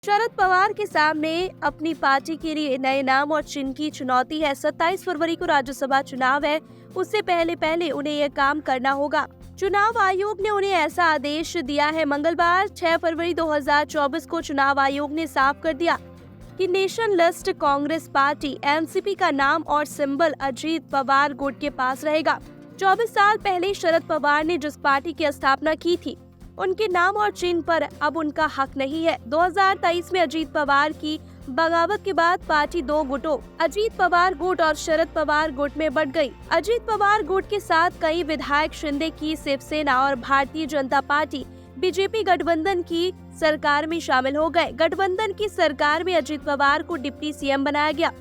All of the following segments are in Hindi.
शरद पवार के सामने अपनी पार्टी के लिए नए नाम और चिन्ह की चुनौती है। 27 फरवरी को राज्यसभा चुनाव है, उससे पहले उन्हें यह काम करना होगा। चुनाव आयोग ने उन्हें ऐसा आदेश दिया है। मंगलवार 6 फरवरी 2024 को चुनाव आयोग ने साफ कर दिया कि नेशनलिस्ट कांग्रेस पार्टी एनसीपी का नाम और सिंबल अजीत पवार गुट के पास रहेगा। 24 साल पहले शरद पवार ने जिस पार्टी की स्थापना की थी, उनके नाम और चिन्ह पर अब उनका हक नहीं है। 2023 में अजीत पवार की बगावत के बाद पार्टी दो गुटों अजीत पवार गुट और शरद पवार गुट में बंट गई। अजीत पवार गुट के साथ कई विधायक शिंदे की शिवसेना और भारतीय जनता पार्टी बीजेपी गठबंधन की सरकार में शामिल हो गए। गठबंधन की सरकार में अजीत पवार को डिप्टी सीएम बनाया गया।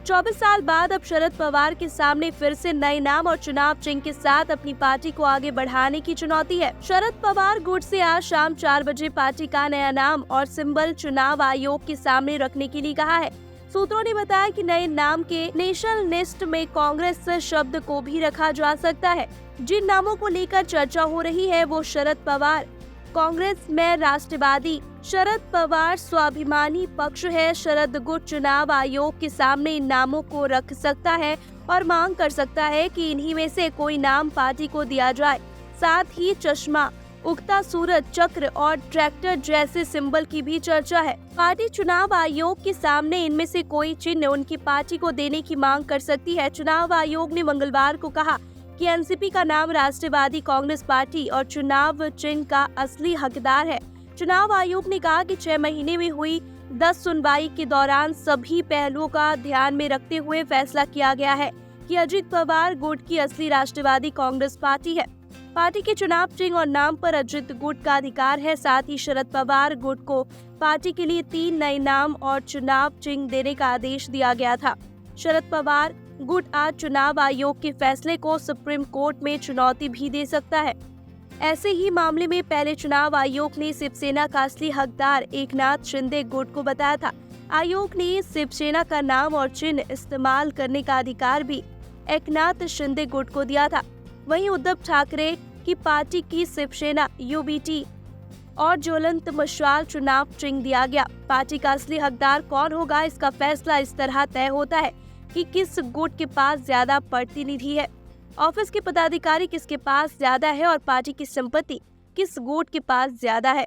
24 साल बाद अब शरद पवार के सामने फिर से नए नाम और चुनाव चिन्ह के साथ अपनी पार्टी को आगे बढ़ाने की चुनौती है। शरद पवार गुट से आज शाम 4 बजे पार्टी का नया नाम और सिंबल चुनाव आयोग के सामने रखने के लिए कहा है। सूत्रों ने बताया कि नए नाम के नेशनलिस्ट में कांग्रेस शब्द को भी रखा जा सकता है। जिन नामों को लेकर चर्चा हो रही है वो शरद पवार कांग्रेस में राष्ट्रवादी, शरद पवार स्वाभिमानी पक्ष है। शरद गुट चुनाव आयोग के सामने इन नामों को रख सकता है और मांग कर सकता है कि इन्हीं में से कोई नाम पार्टी को दिया जाए। साथ ही चश्मा, उगता सूरज, चक्र और ट्रैक्टर जैसे सिंबल की भी चर्चा है। पार्टी चुनाव आयोग के सामने इनमें से कोई चिन्ह उनकी पार्टी को देने की मांग कर सकती है। चुनाव आयोग ने मंगलवार को कहा कि एनसीपी का नाम राष्ट्रवादी कांग्रेस पार्टी और चुनाव चिन्ह का असली हकदार है। चुनाव आयोग ने कहा कि 6 महीने में हुई 10 सुनवाई के दौरान सभी पहलुओं का ध्यान में रखते हुए फैसला किया गया है कि अजीत पवार गुट की असली राष्ट्रवादी कांग्रेस पार्टी है। पार्टी के चुनाव चिन्ह और नाम पर अजीत गुट का अधिकार है। साथ ही शरद पवार गुट को पार्टी के लिए 3 नए नाम और चुनाव चिन्ह देने का आदेश दिया गया था। शरद पवार गुट आज चुनाव आयोग के फैसले को सुप्रीम कोर्ट में चुनौती भी दे सकता है। ऐसे ही मामले में पहले चुनाव आयोग ने शिवसेना का असली हकदार एकनाथ शिंदे गुट को बताया था। आयोग ने शिवसेना का नाम और चिन्ह इस्तेमाल करने का अधिकार भी एकनाथ शिंदे गुट को दिया था। वहीं उद्धव ठाकरे की पार्टी की शिवसेना यूबीटी और ज्वलंत मशाल चुनाव चिन्ह दिया गया। पार्टी का असली हकदार कौन होगा, इसका फैसला इस तरह तय होता है कि किस गुट के पास ज्यादा प्रतिनिधि है, ऑफिस के पदाधिकारी किसके पास ज्यादा है और पार्टी की संपत्ति किस गुट के पास ज्यादा है।